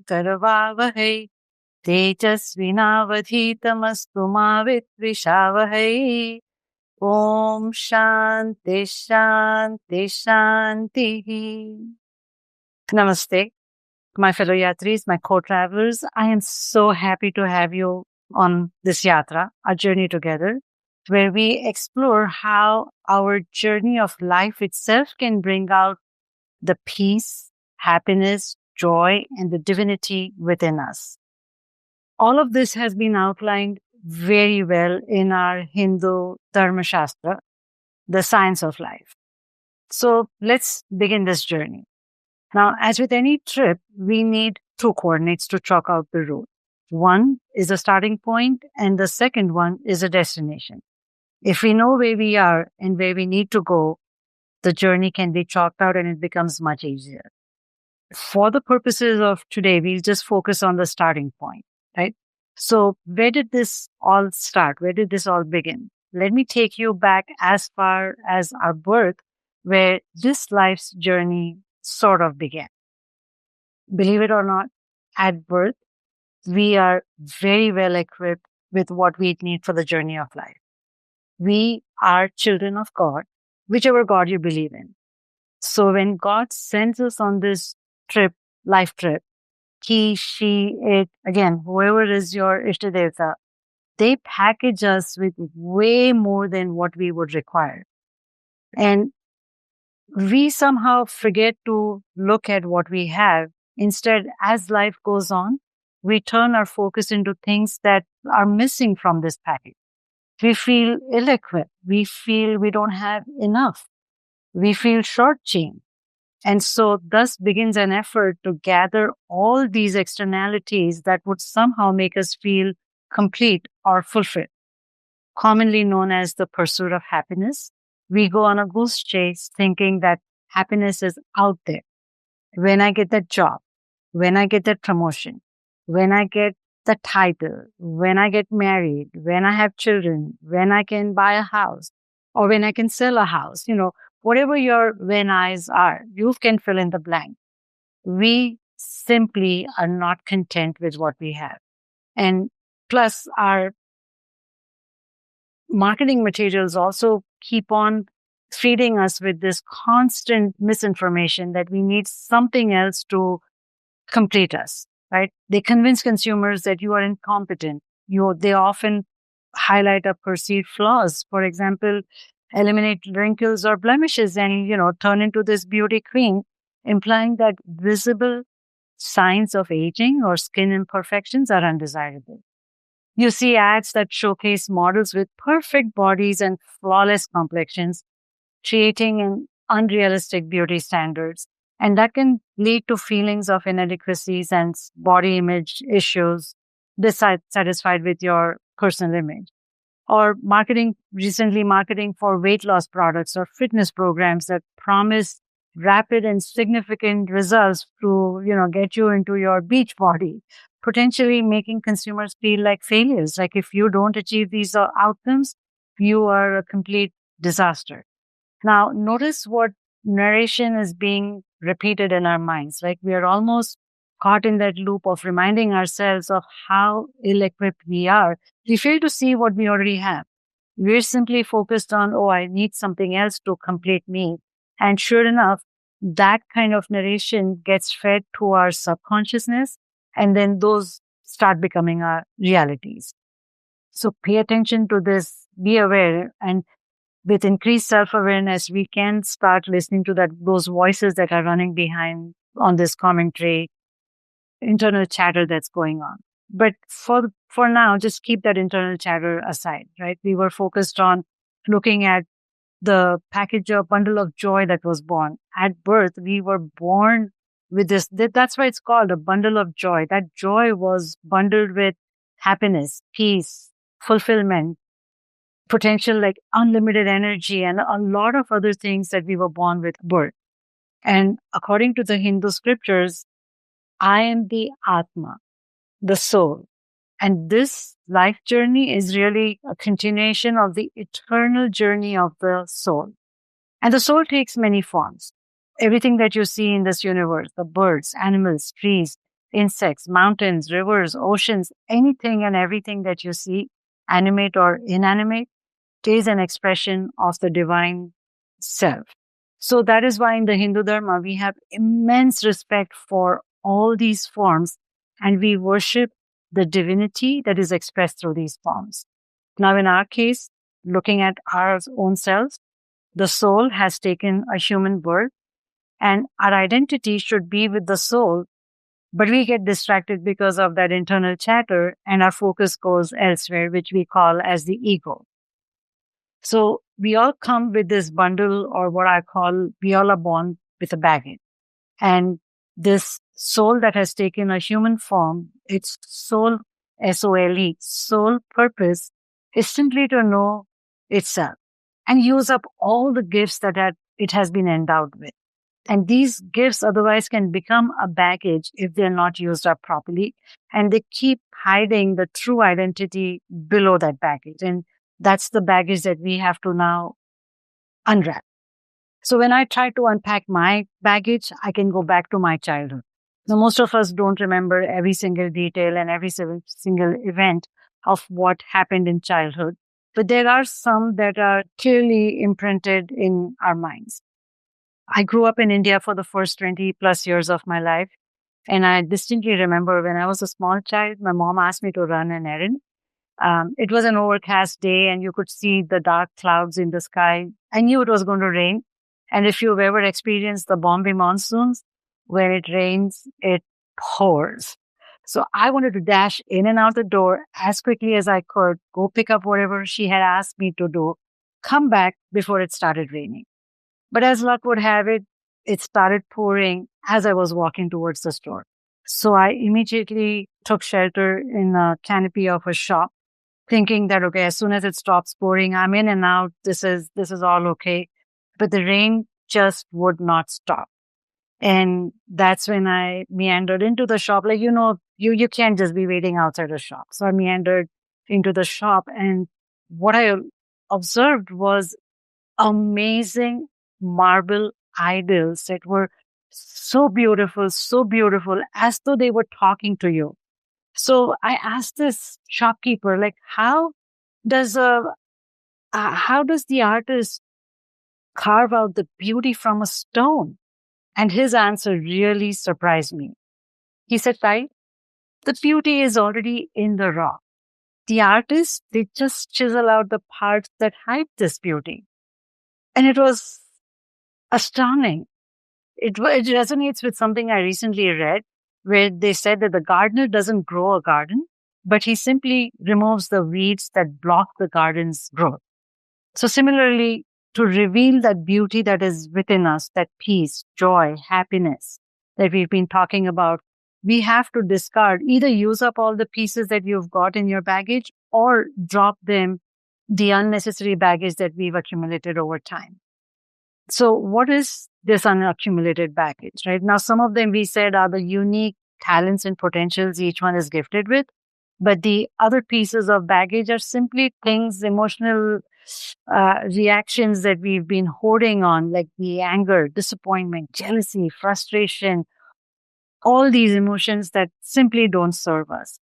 karvavahai tejasvinavadhitamastu ma vidvishavahay. Om Shanti Shanti Shanti. Namaste, my fellow yatris, my co-travelers. I am so happy to have you on this yatra, our journey together, where we explore how our journey of life itself can bring out the peace, happiness, joy, and the divinity within us. All of this has been outlined very well in our Hindu Dharma Shastra, the science of life. So let's begin this journey. Now, as with any trip, we need two coordinates to chalk out the route. One is a starting point, and the second one is a destination. If we know where we are and where we need to go, the journey can be chalked out and it becomes much easier. For the purposes of today, we'll just focus on the starting point, right? So where did this all start? Where did this all begin? Let me take you back as far as our birth, where this life's journey sort of began. Believe it or not, at birth, we are very well equipped with what we need for the journey of life. We are children of God, whichever God you believe in. So when God sends us on this trip, life trip, he, she, it, again, whoever is your Ishtadevata, they package us with way more than what we would require. And we somehow forget to look at what we have. Instead, as life goes on, we turn our focus into things that are missing from this package. We feel ill-equipped. We feel we don't have enough. We feel shortchanged. And so thus begins an effort to gather all these externalities that would somehow make us feel complete or fulfilled. Commonly known as the pursuit of happiness, we go on a goose chase thinking that happiness is out there. When I get that job, when I get that promotion, when I get the title, when I get married, when I have children, when I can buy a house, or when I can sell a house, whatever your when I's are, you can fill in the blank. We simply are not content with what we have. And plus, our marketing materials also keep on feeding us with this constant misinformation that we need something else to complete us, right? They convince consumers that you are incompetent. They often highlight our perceived flaws. For example, eliminate wrinkles or blemishes and, turn into this beauty queen, implying that visible signs of aging or skin imperfections are undesirable. You see ads that showcase models with perfect bodies and flawless complexions, creating an unrealistic beauty standards. And that can lead to feelings of inadequacies and body image issues, dissatisfied with your personal image. Or marketing for weight loss products or fitness programs that promise rapid and significant results to, get you into your beach body, potentially making consumers feel like failures. Like if you don't achieve these outcomes, you are a complete disaster. Now, notice what narration is being repeated in our minds. Like we are almost caught in that loop of reminding ourselves of how ill-equipped we are. We fail to see what we already have. We're simply focused on, I need something else to complete me. And sure enough, that kind of narration gets fed to our subconsciousness, and then those start becoming our realities. So pay attention to this, be aware, and with increased self-awareness, we can start listening to those voices that are running behind on this commentary, internal chatter that's going on. But for now, just keep that internal chatter aside, right? We were focused on looking at the bundle of joy that was born. At birth, we were born with this. That's why it's called a bundle of joy. That joy was bundled with happiness, peace, fulfillment, potential, like unlimited energy, and a lot of other things that we were born with birth. And according to the Hindu scriptures, I am the Atma, the soul. And this life journey is really a continuation of the eternal journey of the soul. And the soul takes many forms. Everything that you see in this universe, the birds, animals, trees, insects, mountains, rivers, oceans, anything and everything that you see, animate or inanimate, is an expression of the divine self. So that is why in the Hindu Dharma, we have immense respect for all these forms and we worship the divinity that is expressed through these forms. Now, in our case, looking at our own selves, the soul has taken a human birth and our identity should be with the soul, but we get distracted because of that internal chatter and our focus goes elsewhere, which we call as the ego. So we all come with this bundle, or what I call, we all are born with a baggage. And this soul that has taken a human form, its soul, S-O-L-E, soul purpose is simply to know itself and use up all the gifts that it has been endowed with. And these gifts otherwise can become a baggage if they're not used up properly. And they keep hiding the true identity below that baggage. And that's the baggage that we have to now unwrap. So when I try to unpack my baggage, I can go back to my childhood. Now, most of us don't remember every single detail and every single event of what happened in childhood. But there are some that are clearly imprinted in our minds. I grew up in India for the first 20 plus years of my life. And I distinctly remember when I was a small child, my mom asked me to run an errand. It was an overcast day and you could see the dark clouds in the sky. I knew it was going to rain. And if you've ever experienced the Bombay monsoons, when it rains, it pours. So I wanted to dash in and out the door as quickly as I could, go pick up whatever she had asked me to do, come back before it started raining. But as luck would have it, it started pouring as I was walking towards the store. So I immediately took shelter in a canopy of a shop, thinking that, okay, as soon as it stops pouring, I'm in and out. This is all okay. But the rain just would not stop. And that's when I meandered into the shop. Like, you can't just be waiting outside the shop. So I meandered into the shop. And what I observed was amazing marble idols that were so beautiful, as though they were talking to you. So I asked this shopkeeper, like, how does the artist carve out the beauty from a stone? And his answer really surprised me. He said, right, the beauty is already in the rock. The artists, they just chisel out the parts that hide this beauty. And it was astounding. It resonates with something I recently read where they said that the gardener doesn't grow a garden, but he simply removes the weeds that block the garden's growth. So similarly, to reveal that beauty that is within us, that peace, joy, happiness that we've been talking about, we have to discard, either use up all the pieces that you've got in your baggage or drop them, the unnecessary baggage that we've accumulated over time. So what is this unaccumulated baggage, right? Now, some of them we said are the unique talents and potentials each one is gifted with. But the other pieces of baggage are simply things, emotional reactions that we've been holding on, like the anger, disappointment, jealousy, frustration, all these emotions that simply don't serve us.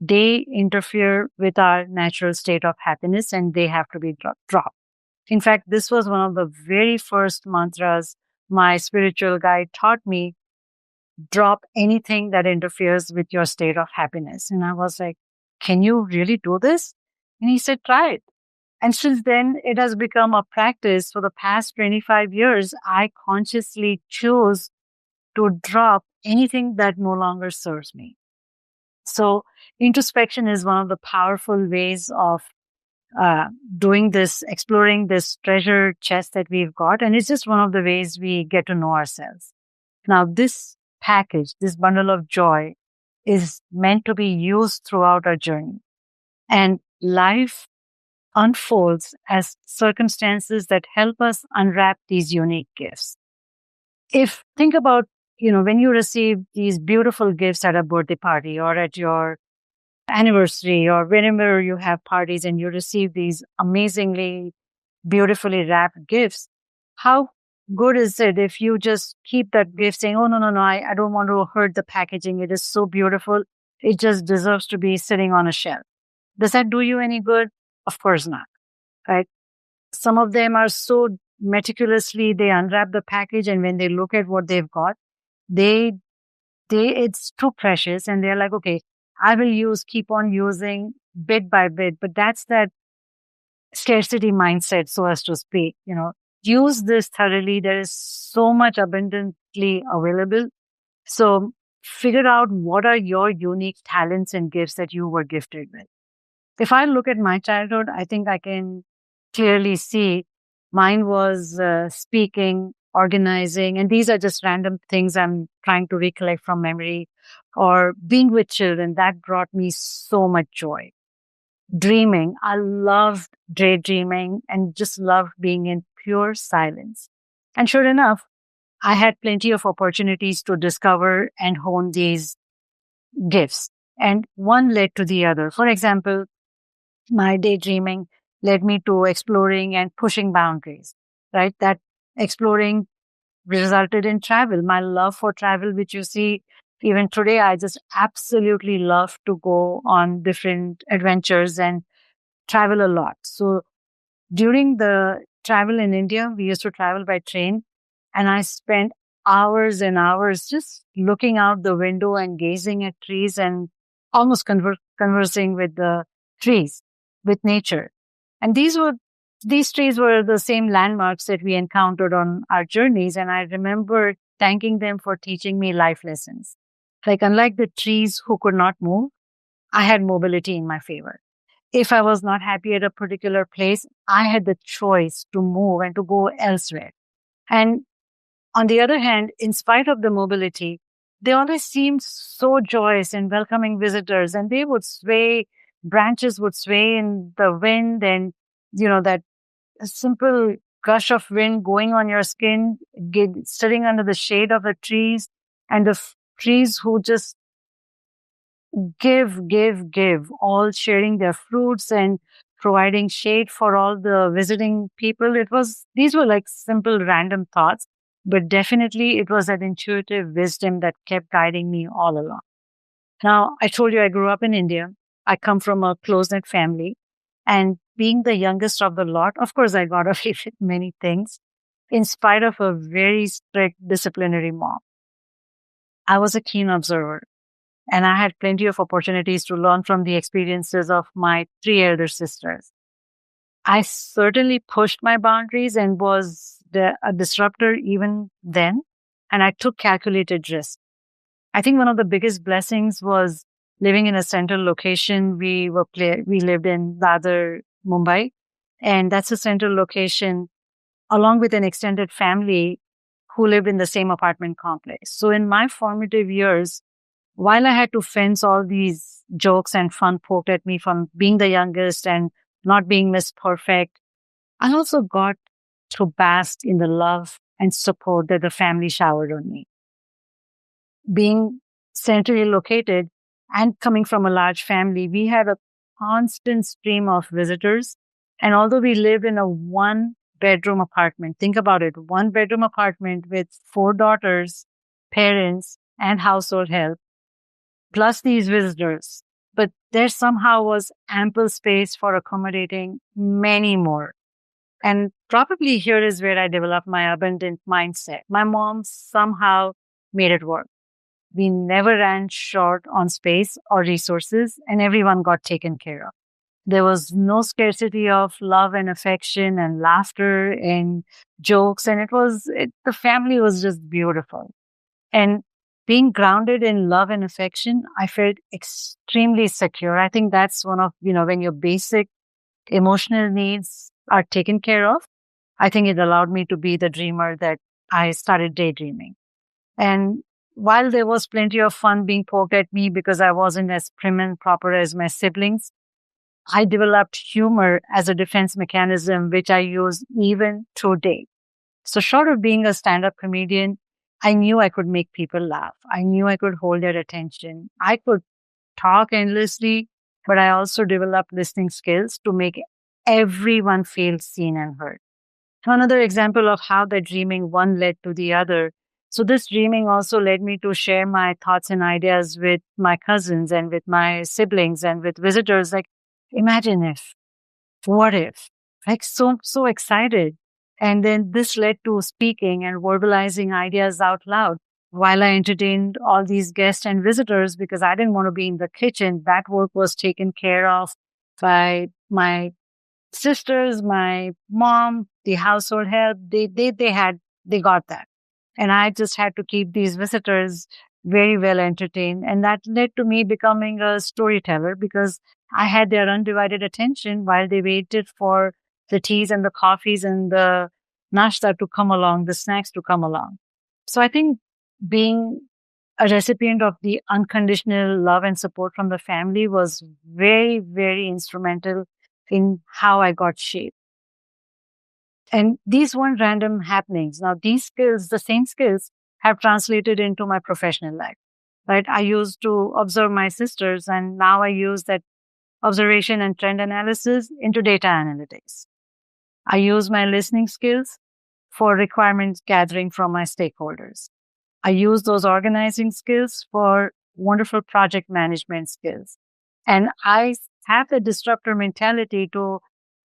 They interfere with our natural state of happiness and they have to be dropped. In fact, this was one of the very first mantras my spiritual guide taught me. Drop anything that interferes with your state of happiness. And I was like, can you really do this? And he said, try it. And since then, it has become a practice. For the past 25 years, I consciously chose to drop anything that no longer serves me. So introspection is one of the powerful ways of doing this, exploring this treasure chest that we've got. And it's just one of the ways we get to know ourselves. Now, this package, this bundle of joy is meant to be used throughout our journey. And life unfolds as circumstances that help us unwrap these unique gifts. Think about, when you receive these beautiful gifts at a birthday party or at your anniversary or whenever you have parties and you receive these amazingly beautifully wrapped gifts, how good is it if you just keep that gift saying, oh, no, no, no, I don't want to hurt the packaging. It is so beautiful. It just deserves to be sitting on a shelf. Does that do you any good? Of course not, right? Some of them are so meticulously, they unwrap the package, and when they look at what they've got, they, it's too precious. And they're like, okay, I will keep on using bit by bit. But that's that scarcity mindset, so as to speak, use this thoroughly. There is so much abundantly available. So figure out what are your unique talents and gifts that you were gifted with. If I look at my childhood, I think I can clearly see mine was speaking, organizing, and these are just random things I'm trying to recollect from memory, or being with children. That brought me so much joy. Dreaming. I loved daydreaming and just loved being in pure silence. And sure enough, I had plenty of opportunities to discover and hone these gifts. And one led to the other. For example, my daydreaming led me to exploring and pushing boundaries, right? That exploring resulted in travel. My love for travel, which you see even today, I just absolutely love to go on different adventures and travel a lot. So during the travel in India, we used to travel by train, and I spent hours and hours just looking out the window and gazing at trees and almost conversing with the trees, with nature. And these trees were the same landmarks that we encountered on our journeys. And I remember thanking them for teaching me life lessons. Like, unlike the trees who could not move, I had mobility in my favor. If I was not happy at a particular place, I had the choice to move and to go elsewhere. And on the other hand, in spite of the mobility, they always seemed so joyous in welcoming visitors, and they would sway, branches would sway in the wind, and, that simple gush of wind going on your skin, sitting under the shade of the trees, and the trees who just give, all sharing their fruits and providing shade for all the visiting people. These were like simple random thoughts, but definitely it was that intuitive wisdom that kept guiding me all along. Now, I told you I grew up in India. I come from a close-knit family, and being the youngest of the lot, of course, I got away with many things in spite of a very strict disciplinary mom. I was a keen observer, and I had plenty of opportunities to learn from the experiences of my three elder sisters. I certainly pushed my boundaries and was a disruptor even then, and I took calculated risks. I think one of the biggest blessings was living in a central location. We lived in Dadar, Mumbai, and that's a central location along with an extended family who lived in the same apartment complex. So in my formative years, while I had to fence all these jokes and fun poked at me from being the youngest and not being Miss Perfect, I also got to bask in the love and support that the family showered on me. Being centrally located and coming from a large family, we had a constant stream of visitors. And although we lived in a one-bedroom apartment, think about it, one-bedroom apartment with 4 daughters, parents, and household help, plus these visitors. But there somehow was ample space for accommodating many more. And probably here is where I developed my abundant mindset. My mom somehow made it work. We never ran short on space or resources, and everyone got taken care of. There was no scarcity of love and affection and laughter and jokes, and the family was just beautiful. And being grounded in love and affection, I felt extremely secure. I think that's one of, when your basic emotional needs are taken care of, I think it allowed me to be the dreamer that I started daydreaming. And while there was plenty of fun being poked at me because I wasn't as prim and proper as my siblings, I developed humor as a defense mechanism, which I use even today. So short of being a stand-up comedian, I knew I could make people laugh. I knew I could hold their attention. I could talk endlessly, but I also developed listening skills to make everyone feel seen and heard. Another example of how the dreaming one led to the other. So this dreaming also led me to share my thoughts and ideas with my cousins and with my siblings and with visitors. Like, imagine if, what if, like so excited. And then this led to speaking and verbalizing ideas out loud while I entertained all these guests and visitors because I didn't want to be in the kitchen. That work was taken care of by my sisters, my mom, the household help. They got that. And I just had to keep these visitors very well entertained. And that led to me becoming a storyteller because I had their undivided attention while they waited for the teas and the coffees and the nashta to come along, the snacks to come along. So I think being a recipient of the unconditional love and support from the family was very, very instrumental in how I got shaped. And these weren't random happenings. Now, these skills, the same skills, have translated into my professional life, right? I used to observe my sisters, and now I use that observation and trend analysis into data analytics. I use my listening skills for requirements gathering from my stakeholders. I use those organizing skills for wonderful project management skills. And I have the disruptor mentality to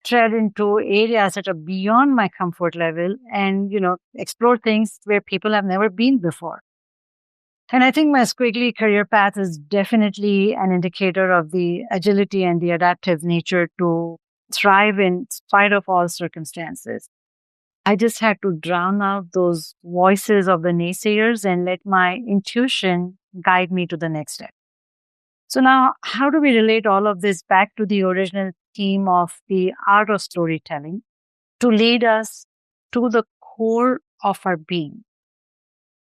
tread into areas that are beyond my comfort level and, explore things where people have never been before. And I think my squiggly career path is definitely an indicator of the agility and the adaptive nature to thrive in spite of all circumstances. I just had to drown out those voices of the naysayers and let my intuition guide me to the next step. So now, how do we relate all of this back to the original theme of the art of storytelling to lead us to the core of our being?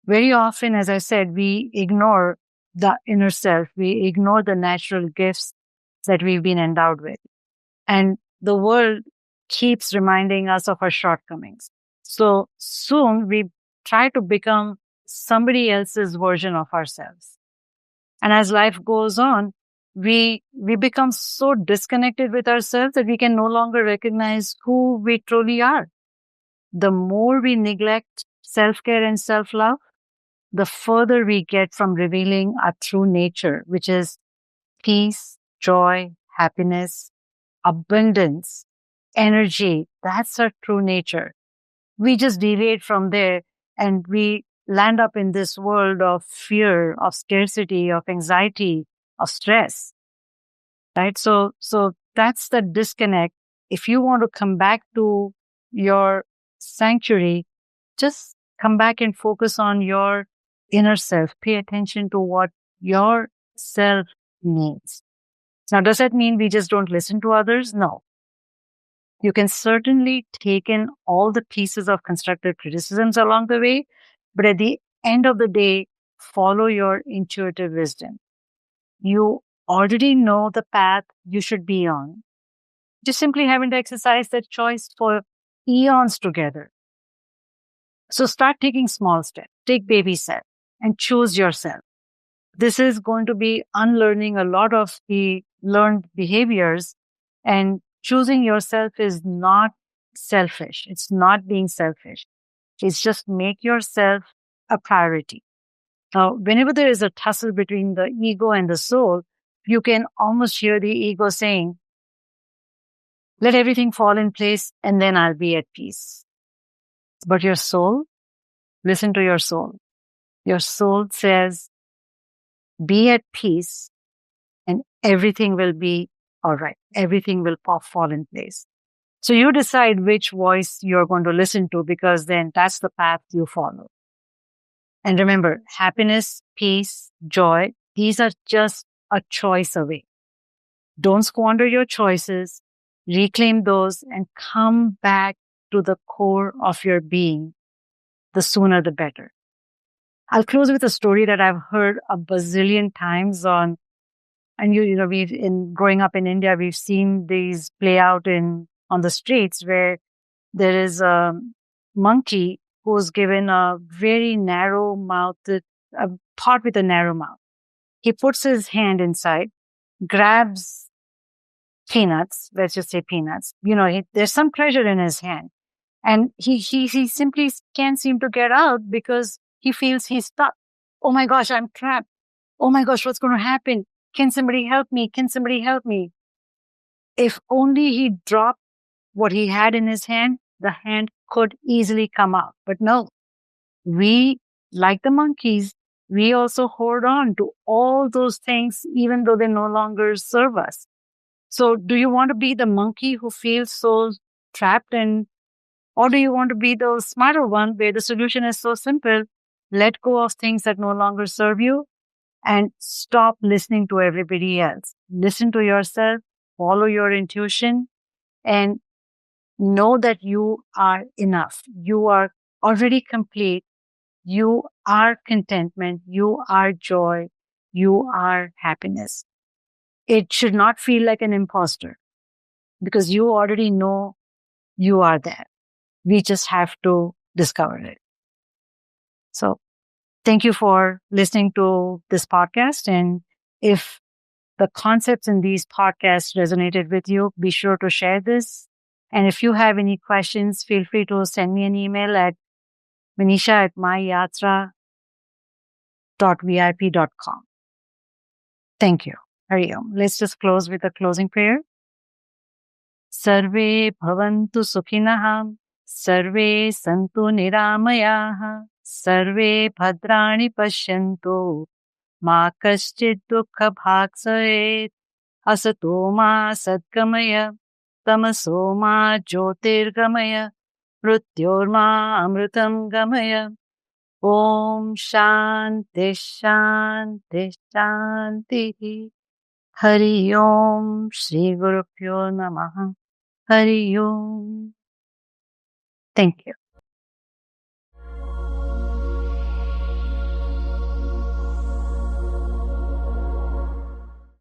Very often, as I said, we ignore the inner self. We ignore the natural gifts that we've been endowed with. And the world keeps reminding us of our shortcomings. So soon we try to become somebody else's version of ourselves. And as life goes on, we become so disconnected with ourselves that we can no longer recognize who we truly are. The more we neglect self-care and self-love, the further we get from revealing our true nature, which is peace, joy, happiness, abundance, energy. That's our true nature. We just deviate from there and we land up in this world of fear, of scarcity, of anxiety, of stress, right? So that's the disconnect. If you want to come back to your sanctuary, just come back and focus on your inner self. Pay attention to what your self needs. Now, does that mean we just don't listen to others? No. You can certainly take in all the pieces of constructive criticisms along the way, but at the end of the day, follow your intuitive wisdom. You already know the path you should be on. Just simply haven't exercised that choice for eons together. So start taking small steps, take baby steps, and choose yourself. This is going to be unlearning a lot of the learned behaviors, and choosing yourself is not selfish. It's not being selfish. It's just make yourself a priority. Now, whenever there is a tussle between the ego and the soul, you can almost hear the ego saying, let everything fall in place and then I'll be at peace. But your soul, listen to your soul. Your soul says, be at peace and everything will be all right. Everything will fall in place. So you decide which voice you're going to listen to, because then that's the path you follow. And remember, happiness, peace, joy, these are just a choice away. Don't squander your choices, reclaim those, and come back to the core of your being. The sooner, the better. I'll close with a story that I've heard a bazillion times on, and growing up in India, we've seen these play out on the streets where there is a monkey who's given a very narrow mouth, a pot with a narrow mouth. He puts his hand inside, grabs peanuts, let's just say peanuts. There's some treasure in his hand. And he simply can't seem to get out because he feels he's stuck. Oh my gosh, I'm trapped. Oh my gosh, what's going to happen? Can somebody help me? Can somebody help me? If only he dropped what he had in his hand, the hand could easily come out. But no, we, like the monkeys, we also hold on to all those things, even though they no longer serve us. So do you want to be the monkey who feels so trapped, or do you want to be the smarter one where the solution is so simple? Let go of things that no longer serve you and stop listening to everybody else. Listen to yourself, follow your intuition, and know that you are enough. You are already complete. You are contentment. You are joy. You are happiness. It should not feel like an imposter because you already know you are there. We just have to discover it. So thank you for listening to this podcast. And if the concepts in these podcasts resonated with you, be sure to share this. And if you have any questions, feel free to send me an email at maneesha@myyatra.vip.com. Thank you. Hari Om. Let's just close with a closing prayer. Sarve bhavantu sukhinah, sarve santu niramayah, sarve bhadrani pashyantu, ma kaschid dukkha bhag savet, asato ma sadgamaya, tamaso ma jyotirgamaya, mrityorma amritam gamaya. Om Shanti Shanti Shanti. Hari Om Shri Guru Pyo Namaha. Hari Om. Thank you.